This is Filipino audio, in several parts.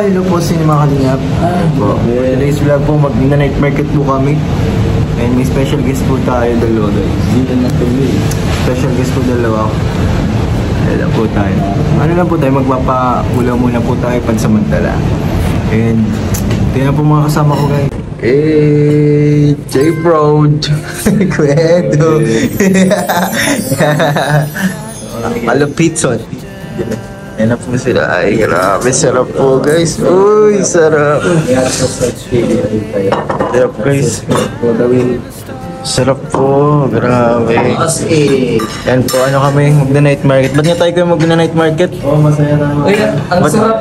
hello po sa mga kalingap. Today's vlog po, mag-night market po kami. And may special guest po tayo, dalawa guys. Special guest po dalawa. Hello po tayo. Ano lang po tayo, magpapakulaw muna po tayo pansamantala. And tingnan po mga kasama ko guys. Hey, J-Prod. Kwedo. Malupitson. Yan na po sila. Ay, grabe. Sarap po, guys. Uy, sarap. Sarap, guys. Sarap po. Grabe. Yan po, ano kami, mag-night market. Ba't nga tayo kayo mag-night market? Oo, masaya naman. Uy,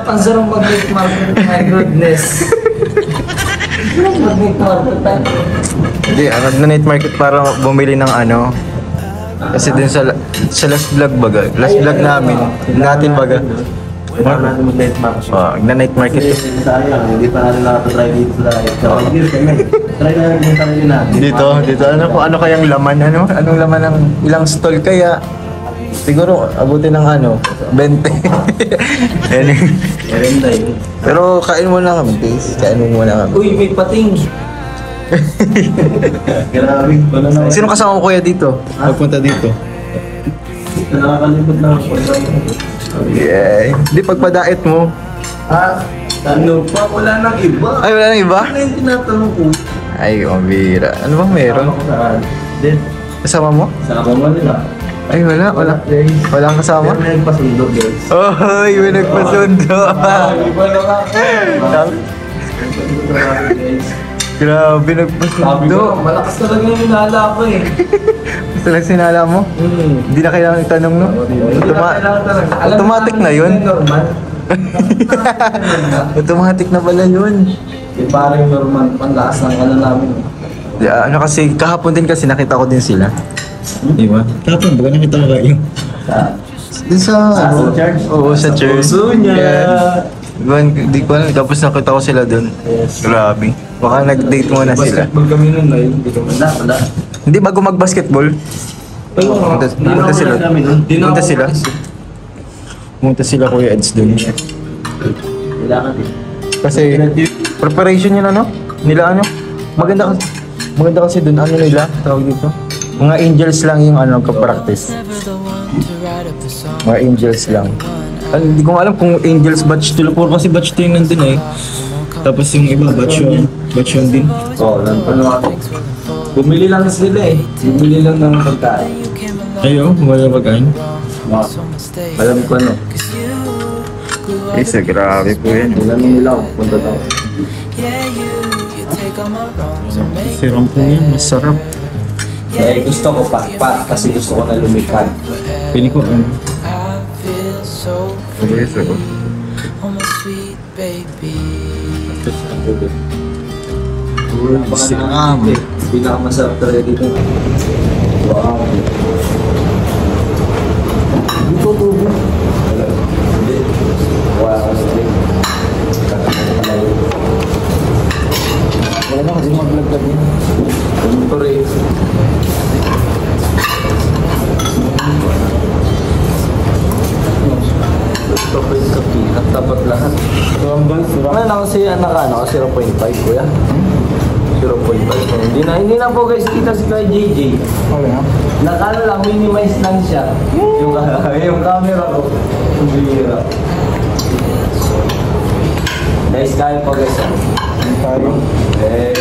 ang sarap mag-night market. My goodness. Mag-night market tayo. Hindi, mag-night market para bumili ng ano. Kasi din sa last vlog baga, last vlog natin baga. Mag-night market. Mag-night market. Sayang, hindi pa natin nakatry dito sa live. Try na rin yung sarili natin. Dito. Ano kayang laman? Anong laman ng ilang stall kaya? Siguro, abutin ng 20. Pero kain mo na kami, guys. Kain mo muna kami. Uy, may pating. Grabe. Sino kasama ko kuya dito? Pagpunta dito. Nakakalimot na ako. Yeah. Hindi, pagpa-diet mo. Ano pa? Wala nang iba. Ay, wala nang iba? Ano yung tinatanong ko? Ay, mabira. Ano bang meron? Kasama mo? Sama mo nila. Ay, wala. Walang kasama? Pero may nagpasundo, guys. Oh, may nagpasundo. Iba lang ako. Grabe, Sabi nagpasundo. ko, malakas talaga yung hinala ko eh. Gusto lang sinala mo? Hindi na kailangan itanong, no? Automatic na yun. Normal. Automatic na pala yun. Yung parang normal, panlakas ng namin. Kasi, kahapon din kasi nakita ko din sila. Di ba? Kahapon, baga nakita ko kayo. Din sa church? Oo, sa church. Puso niya. Di ko alam, tapos nakita ko sila doon. Grabe. Baka nag-date muna sila. Basketball kami nun na yun. Wala. Hindi, bago mag-basketball. Pumunta sila. Pumunta sila Kuya Eds doon. Kailangan din. Kasi, preparation yun nila maganda kasi doon, nila, tawag dito. Mga angels lang yung ka-practice. Mga angels lang. Hindi ko alam kung angels batch 2 kasi batch 2 yung nandun eh. Tapos yung iba batch 1 din. Oo, nandun ako. Bumili lang sila eh. Bumili lang ng pagkain. Ayo, wala pagkain. Alam ko Isa, grabe po yan. Ilan nila ako, punta daw. Siram po yan, masarap. Eh, gusto ko pa kasi gusto ko na lumipad. Pili ko Yes, ako. Siram. Pinakamasarap talaga dito. Wow. Dito tubo. Hindi. Wow. Wala na kasi mag-vlog yun. Ito rin. Ito pa yung kapi at dapat lahat. Ano na kasi 0.5 kuya? 0.5. Hindi na po guys kita si kay JJ. Nakano lang, minimize lang siya. Yung camera ko. Yung bihira. Guys, kaya po guys. Kaya. Hey.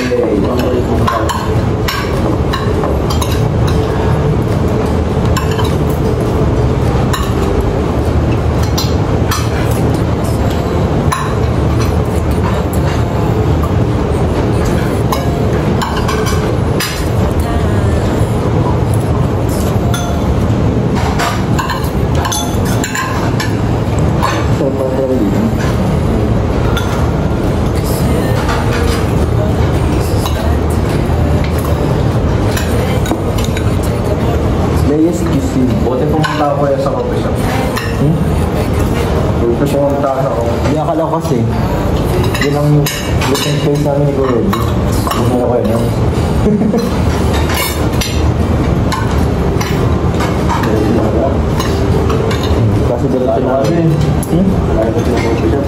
Buti pumunta ako sa coffee shop. Buti pumunta ako. Hindi akala ko kasi. Yun ang looking place namin ni Kuya. Ano ko yun? Kasi diretso namin. Kaya ko sila coffee shop.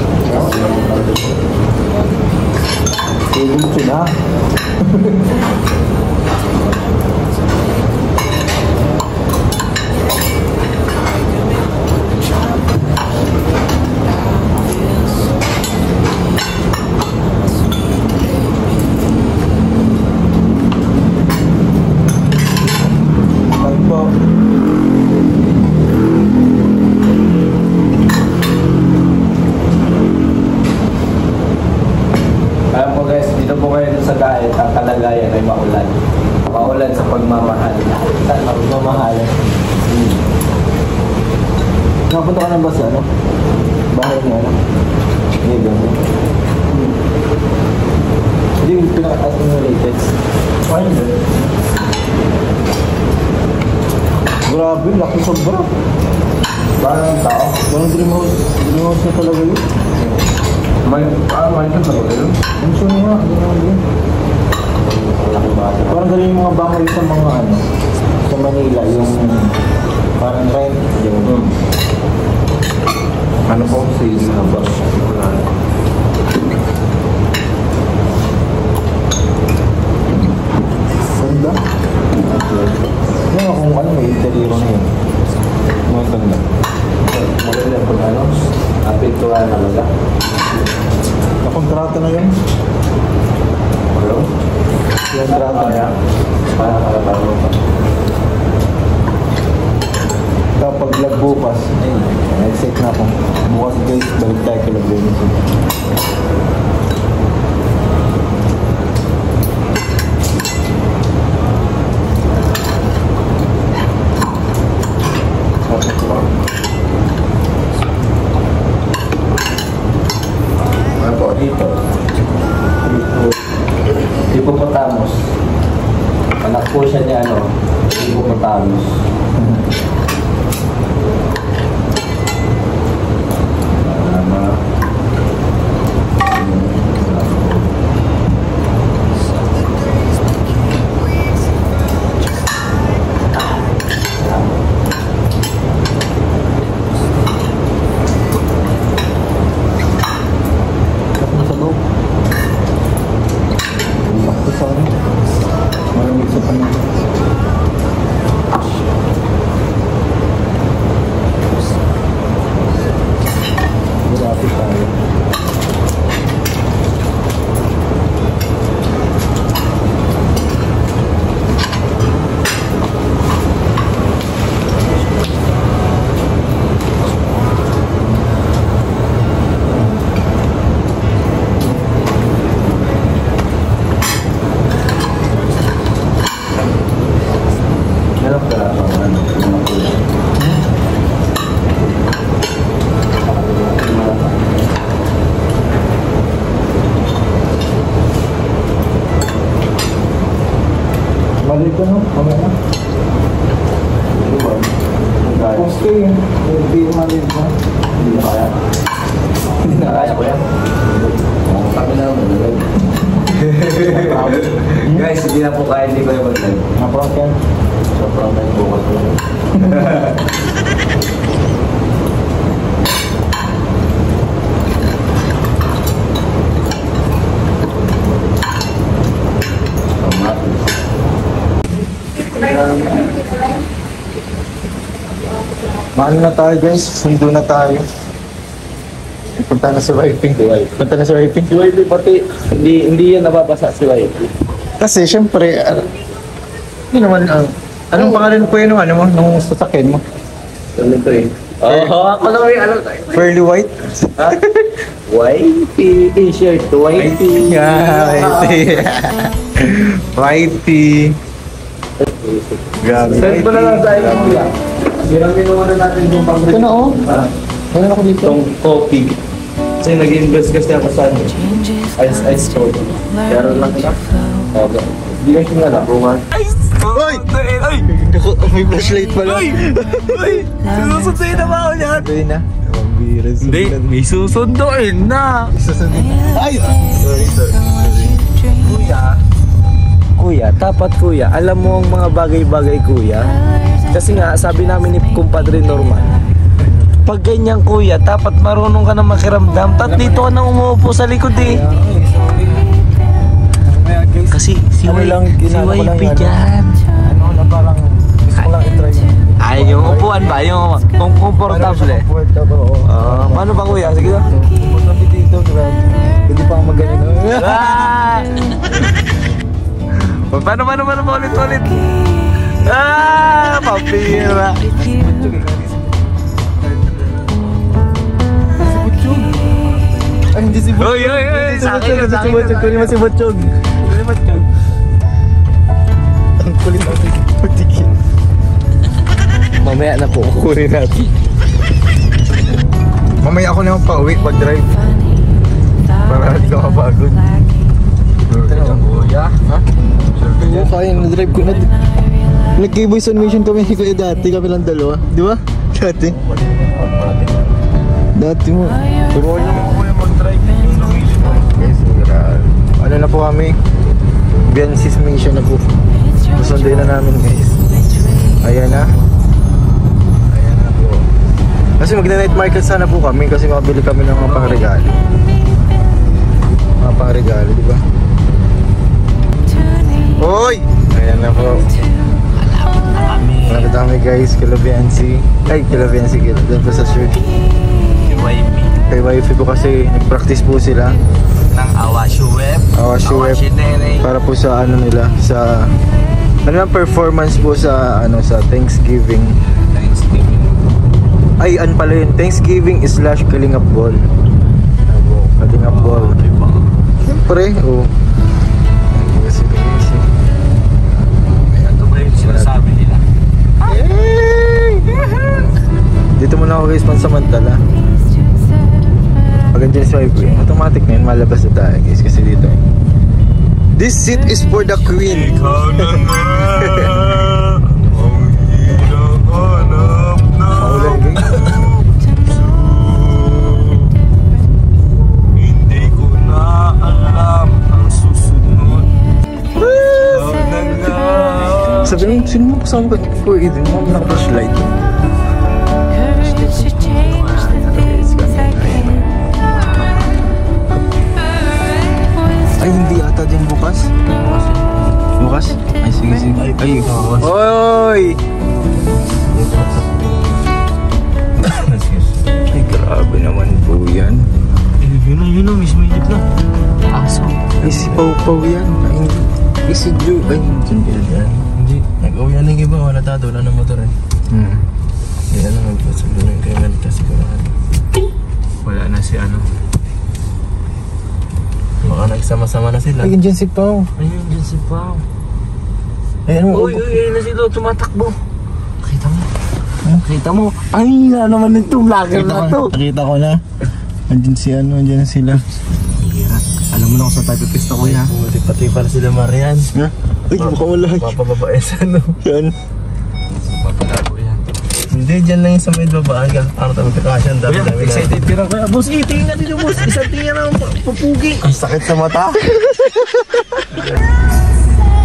po kayo sa gayet, ang kalagayan ay maulan. Maulan sa pagmamahal. Saan pagmamahal? Nakapunta ka na ba sa ano? Bahay niya ano? Hindi ba? Hindi yung pinaka-as mo latest. Ay, hindi. Grabe, laki sobra. Parang ang tao. Parang dream house na talaga yun. May ito sa hotel? Ang sure nga, parang galing yung mga bahay sa mga ano, sa Manila, yung parang rent, yung Ano po? Sales na ba? ganda. Yan kung ano, may interior na yun. Mga ganda. Maganda po ano? Apektuhan talaga. Nakontrata na yun. Hello? Kontrata na. Para mo pa. Kapag vlog bukas, nag-set na ako. Bukas guys, balik tayo kay Love Venison. Ano po dito? Hippopotamus. Anak po siya ni ano? Hippopotamus. Balik ko no? Kamay na. Kung stay yun, hindi maliit mo. Hindi na kaya. Hindi na kaya ko yan. Kami na mag-live. Guys, hindi na po kaya, hindi ko yung mag-live. Naprank yan. Sobrang tayo bukas ko. Maano na tayo guys, sundo na tayo. Punta na sa wiping. Punta na sa wiping. Si YP pati, hindi yan nababasa si YP. Kasi syempre, hindi naman, anong pangalan po yun ano mo, nung sasakyan mo? Ano ito eh? Ako na may alam tayo. Pearly white? Ha? YP t-shirt, YP. Whitey. Whitey. Grabe. Send ko na lang sa inyo kuya. Hirang ginawa na natin yung pang- Ito na oh. Meron ako dito. Itong coffee. Kasi nag-invest kasi ako sa ano. Ice cold. Pero lang ka. Okay. Hindi kasi nga lang. Bukas. Ay! Ay! Naku, may flashlight pala. Ay! Susunduin na ba ako niyan? Ito na. Hindi, may susunduin na. Ay! Sorry. Kuya, tapat kuya. Alam mo ang mga bagay-bagay kuya. Kasi nga, sabi namin ni Kumpadre Norman, pag ganyan kuya, dapat marunong ka na makiramdam. Tat dito ka na umuupo sa likod eh. Kasi si YP dyan. Ano na parang gusto ko lang i-try. Ay, yung upuan ba? Yung komportable. Paano ba kuya? Sige na. Pag kami dito, pwede pa akong magaling. Ah! Paano ulit? Papira. Ay, hindi si Butchog. Oy, Kunin mo si Butchog. Ang kulit ang tigil. Mamaya na po, kukunin natin. Mamaya ako naman pa uwi pag-drive. Para hindi ka mapagod. Ito na ang kuya. Ha? Oo, kaya na-drive ko na. Nag-K-Boys on Mission kami dati, kami lang dalawa. Di ba? Dati. Dati mo. Turuan naman ako yung mag-drive. Guys, ano na po kami? Biancis Mission na po. Susunduin na namin guys. Ayan na. Ayan na po. Kasi magna-night market sana po kami kasi mabili kami ng mga pangregalo. Mga pangregalo, di ba? Hoy! Ayan na po. Malapit kami guys, kila Biancy. Ay, kila Biancy, kila doon po sa church. Kay wifey po kasi nag-practice po sila Ng Awashuweb. Para po sa ano nila, sa ano ang performance po sa ano sa Thanksgiving. Ay, an pala yun, Thanksgiving / Kalingap Ball. Kalingap Ball. Siyempre, oh. Kasi kasi. Ito ba yung sinasabi nila? Dito muna ako guys pansamantala. Pag andyan swipe ko, automatic na yun, malabas na tayo guys kasi dito. This seat is for the queen. Ikaw na nga ang hinahanap na Maulan guys. Hindi ko na alam ang susunod. Ikaw na nga. Sabi mo, sino mo kasama ka? Kuya Eden, mo naka-flashlight. Ay, hindi ata din bukas. Bukas? Ay, sige, sige. Ay, oy! Ay, grabe naman po yan. Yun na, mismo yung na. Aso. Ay, si Pau-Pau yan. Ay, ay, si Ju. Ay, Hindi. Nag-uwi na ng iba, wala tayo, wala ng motor eh. Hindi na naman po. Sabi lang kayo nga kasi ko Wala na si ano. baka nagsama-sama na sila. Ay, dyan si Pao. Ayun, dyan si Pao. Ay, ano? Uy, ayun na sila, tumatakbo. Nakita mo. Nakita mo. Ay, na naman itong vlogger na to. Nakita ko na. Andyan si ano, andyan sila. Alam mo na kung saan tayo pipista ko ya. Pati para sila Marian. Ha? Uy, baka wala. Mapababae sa ano. Yan. Papalago yan. Hindi, dyan lang yung sa may babaan ka. Ano tayo magkakasya, ang dami-dami na. Excited ka na kaya. Boss, tingin na dito, boss. Isang tingin na papugi. Ang sakit sa mata.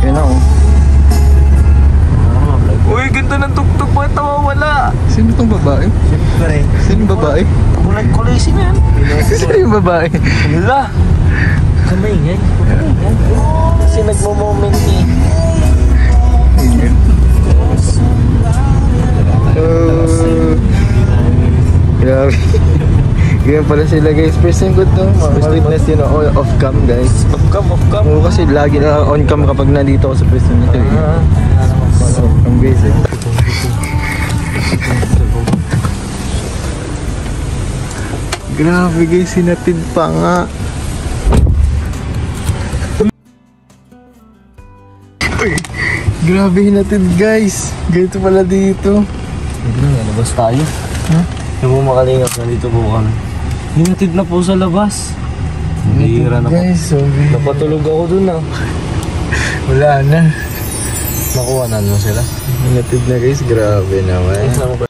Yan na oh. Uy, ganda ng tugtog. Bakit nawawala? Sino itong babae? Siyempre. Sino yung babae? Kulay si man. Sino yung babae? Wala. Kamay yan. Kasi nagmo-moment eh. Grabe. Ganyan pala sila guys. First time ko ito. Ma-witness yun off cam guys. Off cam. Oo, kasi lagi na on cam kapag nandito ako sa pwesto nito eh. Off cam guys eh. Grabe guys, sinatid pa nga. Grabe hinatid guys. Ganito pala dito. Labas tayo. Ha? Yung mga makalingap na dito po kami. Hinatid na po sa labas. Hira na po. Guys, sorry. Napatulog ako dun ah. Wala na. Nakuha na sila. Hinatid na guys, grabe naman. Ay, sama ba?